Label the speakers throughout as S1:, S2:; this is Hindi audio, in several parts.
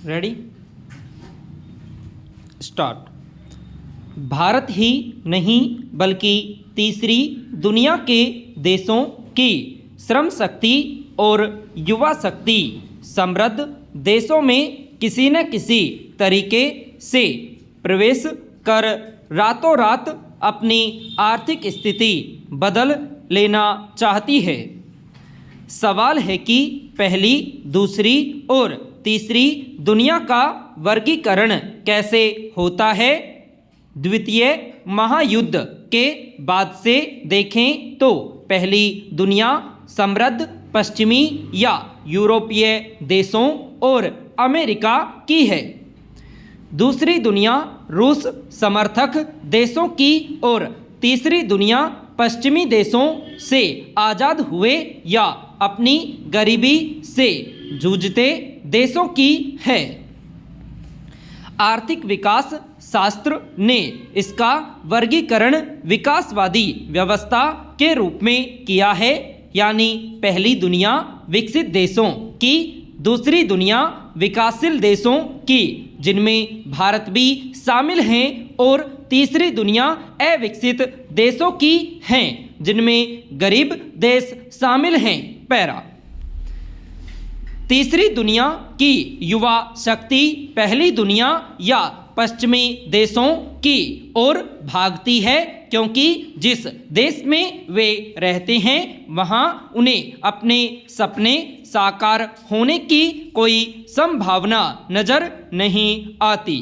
S1: Ready start. भारत ही नहीं बल्कि तीसरी दुनिया के देशों की श्रम शक्ति और युवा शक्ति समृद्ध देशों में किसी न किसी तरीके से प्रवेश कर रातों रात अपनी आर्थिक स्थिति बदल लेना चाहती है। सवाल है कि पहली, दूसरी और तीसरी दुनिया का वर्गीकरण कैसे होता है। द्वितीय महायुद्ध के बाद से देखें तो पहली दुनिया समृद्ध पश्चिमी या यूरोपीय देशों और अमेरिका की है। दूसरी दुनिया रूस समर्थक देशों की और तीसरी दुनिया पश्चिमी देशों से आज़ाद हुए या अपनी गरीबी से जूझते देशों की है। आर्थिक विकास शास्त्र ने इसका वर्गीकरण विकासवादी व्यवस्था के रूप में किया है, यानी पहली दुनिया विकसित देशों की, दूसरी दुनिया विकासशील देशों की जिनमें भारत भी शामिल हैं और तीसरी दुनिया अविकसित देशों की हैं जिनमें गरीब देश शामिल हैं। पैरा। तीसरी दुनिया की युवा शक्ति पहली दुनिया या पश्चिमी देशों की ओर भागती है क्योंकि जिस देश में वे रहते हैं वहाँ उन्हें अपने सपने साकार होने की कोई संभावना नजर नहीं आती।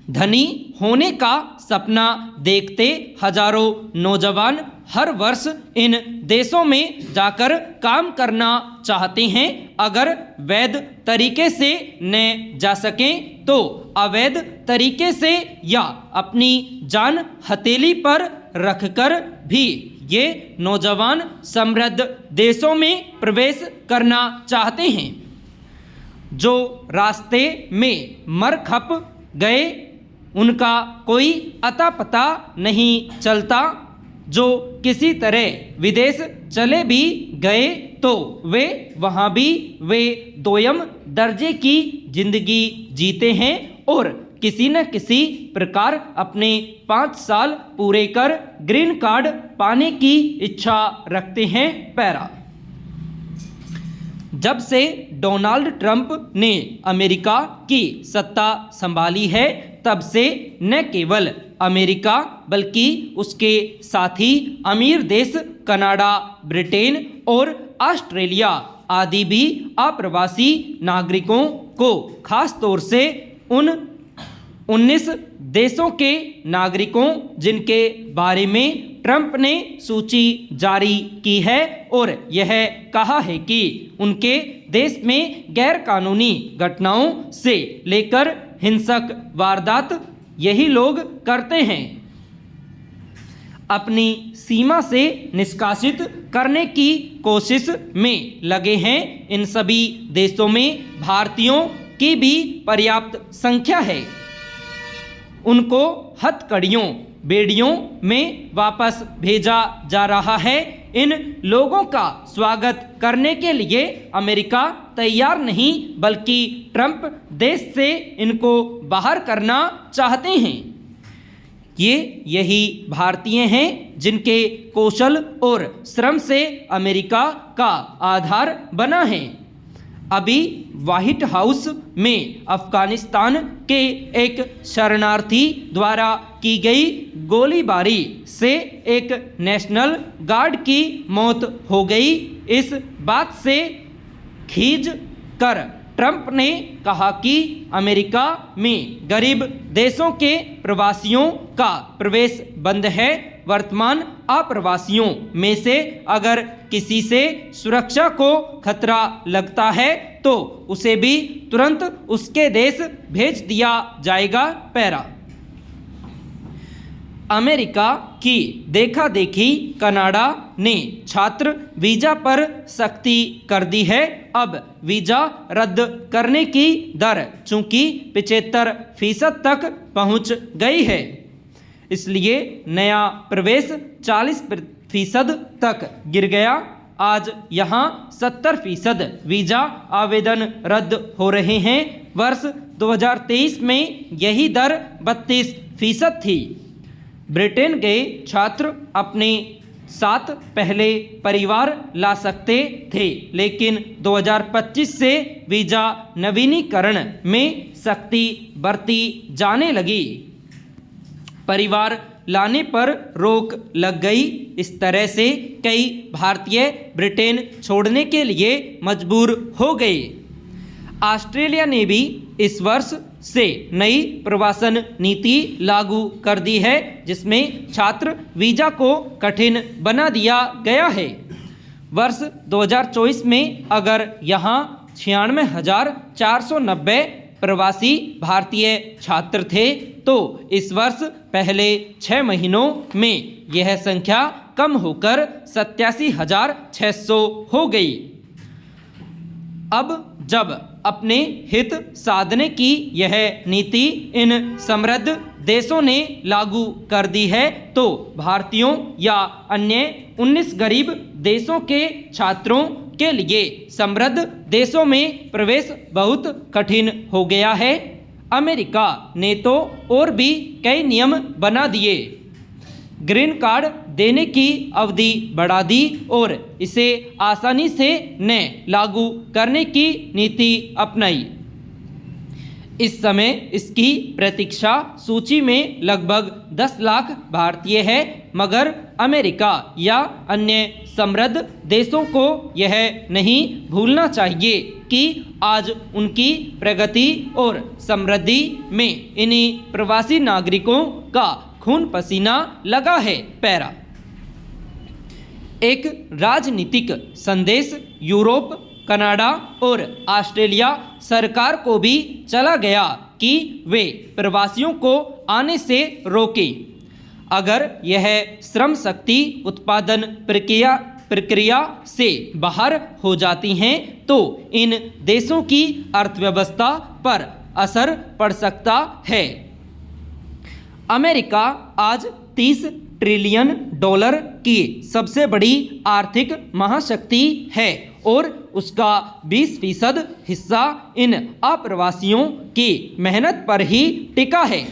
S1: धनी होने का सपना देखते हजारों नौजवान हर वर्ष इन देशों में जाकर काम करना चाहते हैं। अगर वैध तरीके से न जा सकें तो अवैध तरीके से या अपनी जान हथेली पर रखकर भी ये नौजवान समृद्ध देशों में प्रवेश करना चाहते हैं। जो रास्ते में मर खप गए उनका कोई अता पता नहीं चलता। जो किसी तरह विदेश चले भी गए तो वे वहाँ भी वे दोयम दर्जे की जिंदगी जीते हैं और किसी न किसी प्रकार अपने 5 साल पूरे कर ग्रीन कार्ड पाने की इच्छा रखते हैं। पैरा। जब से डोनाल्ड ट्रंप ने अमेरिका की सत्ता संभाली है तब से न केवल अमेरिका बल्कि उसके साथी अमीर देश कनाडा, ब्रिटेन और ऑस्ट्रेलिया आदि भी अप्रवासी नागरिकों को खास तौर से उन 19 देशों के नागरिकों जिनके बारे में ट्रंप ने सूची जारी की है और यह कहा है कि उनके देश में गैरकानूनी घटनाओं से लेकर हिंसक वारदात यही लोग करते हैं, अपनी सीमा से निष्कासित करने की कोशिश में लगे हैं। इन सभी देशों में भारतीयों की भी पर्याप्त संख्या है। उनको हथकड़ियों बेड़ियों में वापस भेजा जा रहा है। इन लोगों का स्वागत करने के लिए अमेरिका तैयार नहीं बल्कि ट्रंप देश से इनको बाहर करना चाहते हैं। यही भारतीय हैं जिनके कौशल और श्रम से अमेरिका का आधार बना है। अभी व्हाइट हाउस में अफगानिस्तान के एक शरणार्थी द्वारा की गई गोलीबारी से एक नेशनल गार्ड की मौत हो गई। इस बात से खींच कर ट्रंप ने कहा कि अमेरिका में गरीब देशों के प्रवासियों का प्रवेश बंद है। वर्तमान अप्रवासियों में से अगर किसी से सुरक्षा को खतरा लगता है तो उसे भी तुरंत उसके देश भेज दिया जाएगा। पैरा। अमेरिका की देखा देखी कनाडा ने छात्र वीज़ा पर सख्ती कर दी है। अब वीज़ा रद्द करने की दर चूंकि 75% तक पहुंच गई है, इसलिए नया प्रवेश 40% तक गिर गया। आज यहाँ 70% वीज़ा आवेदन रद्द हो रहे हैं। वर्ष 2023 में यही दर 32% थी। ब्रिटेन के छात्र अपने साथ पहले परिवार ला सकते थे, लेकिन 2025 से वीज़ा नवीनीकरण में सख्ती बरती जाने लगी। परिवार लाने पर रोक लग गई। इस तरह से कई भारतीय ब्रिटेन छोड़ने के लिए मजबूर हो गए। ऑस्ट्रेलिया ने भी इस वर्ष से नई प्रवासन नीति लागू कर दी है, जिसमें छात्र वीज़ा को कठिन बना दिया गया है। वर्ष 2024 में अगर यहाँ 96,490 प्रवासी भारतीय छात्र थे, तो इस वर्ष पहले 6 महीनों में यह संख्या कम होकर 87,600 हो गई। अब जब अपने हित साधने की यह नीति इन समृद्ध देशों ने लागू कर दी है, तो भारतीयों या अन्य 19 गरीब देशों के छात्रों के लिए समृद्ध देशों में प्रवेश बहुत कठिन हो गया है। अमेरिका ने तो और भी कई नियम बना दिए, ग्रीन कार्ड देने की अवधि बढ़ा दी और इसे आसानी से न लागू करने की नीति अपनाई। इस समय इसकी प्रतीक्षा सूची में लगभग 10 लाख भारतीय हैं, मगर अमेरिका या अन्य समृद्ध देशों को यह नहीं भूलना चाहिए कि आज उनकी प्रगति और समृद्धि में इन्हीं प्रवासी नागरिकों का खून पसीना लगा है। पैरा एक राजनीतिक संदेश यूरोप, कनाडा और ऑस्ट्रेलिया सरकार को भी चला गया कि वे प्रवासियों को आने से रोकें। अगर यह श्रम शक्ति उत्पादन प्रक्रिया से बाहर हो जाती हैं, तो इन देशों की अर्थव्यवस्था पर असर पड़ सकता है। अमेरिका आज $30 ट्रिलियन की सबसे बड़ी आर्थिक महाशक्ति है और उसका 20% हिस्सा इन अप्रवासियों की मेहनत पर ही टिका है।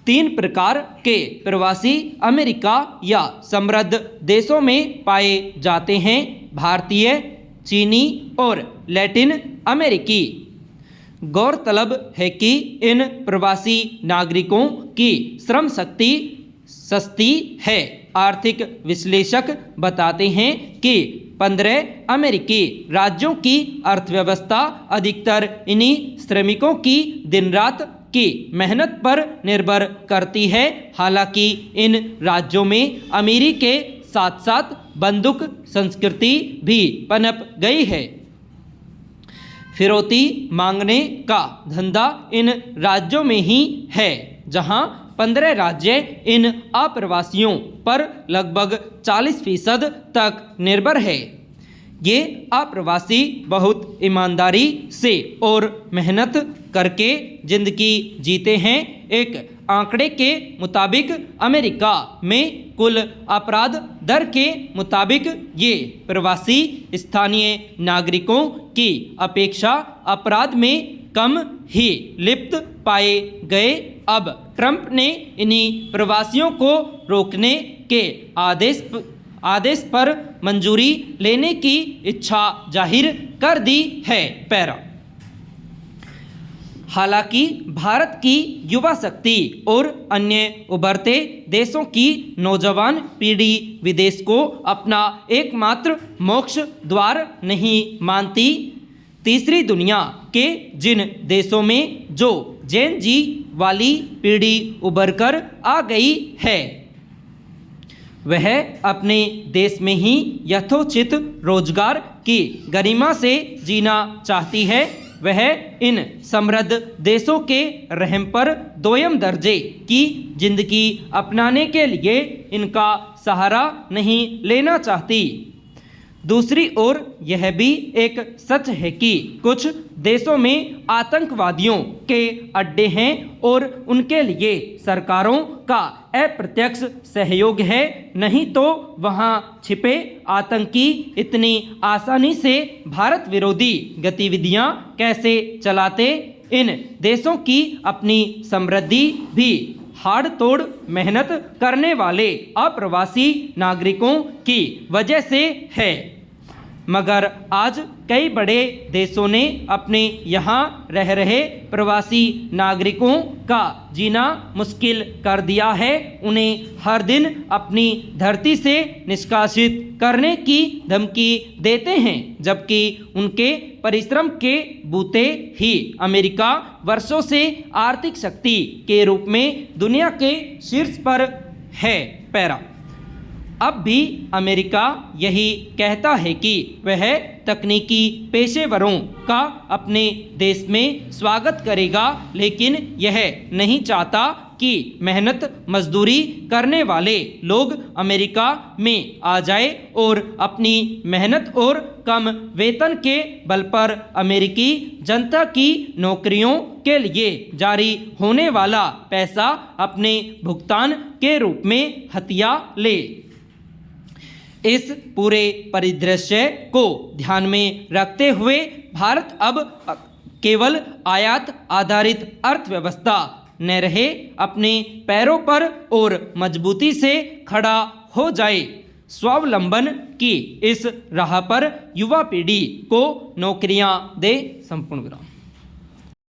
S1: 3 प्रकार के प्रवासी अमेरिका या समृद्ध देशों में पाए जाते हैं: भारतीय, चीनी और लैटिन अमेरिकी। गौरतलब है कि इन प्रवासी नागरिकों की श्रम शक्ति सस्ती है। आर्थिक विश्लेषक बताते हैं कि 15 अमेरिकी राज्यों की अर्थव्यवस्था अधिकतर इन्हीं श्रमिकों की दिन रात की मेहनत पर निर्भर करती है। हालांकि इन राज्यों में अमीरी के साथ साथ बंदूक संस्कृति भी पनप गई है। फिरौती मांगने का धंधा इन राज्यों में ही है, जहां 15 राज्य इन अप्रवासियों पर लगभग 40% तक निर्भर है। ये अप्रवासी बहुत ईमानदारी से और मेहनत करके ज़िंदगी जीते हैं। एक आंकड़े के मुताबिक अमेरिका में कुल अपराध दर के मुताबिक ये प्रवासी स्थानीय नागरिकों की अपेक्षा अपराध में कम ही लिप्त पाए गए। अब ट्रंप ने इन्हीं प्रवासियों को रोकने के आदेश पर मंजूरी लेने की इच्छा जाहिर कर दी है। पैरा हालांकि भारत की युवा शक्ति और अन्य उभरते देशों की नौजवान पीढ़ी विदेश को अपना एकमात्र मोक्ष द्वार नहीं मानती। तीसरी दुनिया के जिन देशों में जो जेन जी वाली पीढ़ी उभर कर आ गई है, वह अपने देश में ही यथोचित रोजगार की गरिमा से जीना चाहती है। वह इन समृद्ध देशों के रहम पर दोयम दर्जे की जिंदगी अपनाने के लिए इनका सहारा नहीं लेना चाहती। दूसरी ओर यह भी एक सच है कि कुछ देशों में आतंकवादियों के अड्डे हैं और उनके लिए सरकारों का अप्रत्यक्ष सहयोग है, नहीं तो वहां छिपे आतंकी इतनी आसानी से भारत विरोधी गतिविधियां कैसे चलाते। इन देशों की अपनी समृद्धि भी हाड़ तोड़ मेहनत करने वाले अप्रवासी नागरिकों की वजह से है, मगर आज कई बड़े देशों ने अपने यहाँ रह रहे प्रवासी नागरिकों का जीना मुश्किल कर दिया है। उन्हें हर दिन अपनी धरती से निष्कासित करने की धमकी देते हैं, जबकि उनके परिश्रम के बूते ही अमेरिका वर्षों से आर्थिक शक्ति के रूप में दुनिया के शीर्ष पर है। पैरा अब भी अमेरिका यही कहता है कि वह तकनीकी पेशेवरों का अपने देश में स्वागत करेगा, लेकिन यह नहीं चाहता कि मेहनत मजदूरी करने वाले लोग अमेरिका में आ जाए और अपनी मेहनत और कम वेतन के बल पर अमेरिकी जनता की नौकरियों के लिए जारी होने वाला पैसा अपने भुगतान के रूप में हथिया ले। इस पूरे परिदृश्य को ध्यान में रखते हुए भारत अब केवल आयात आधारित अर्थव्यवस्था न रहे, अपने पैरों पर और मजबूती से खड़ा हो जाए। स्वावलंबन की इस राह पर युवा पीढ़ी को नौकरियां दे। संपूर्ण विराम।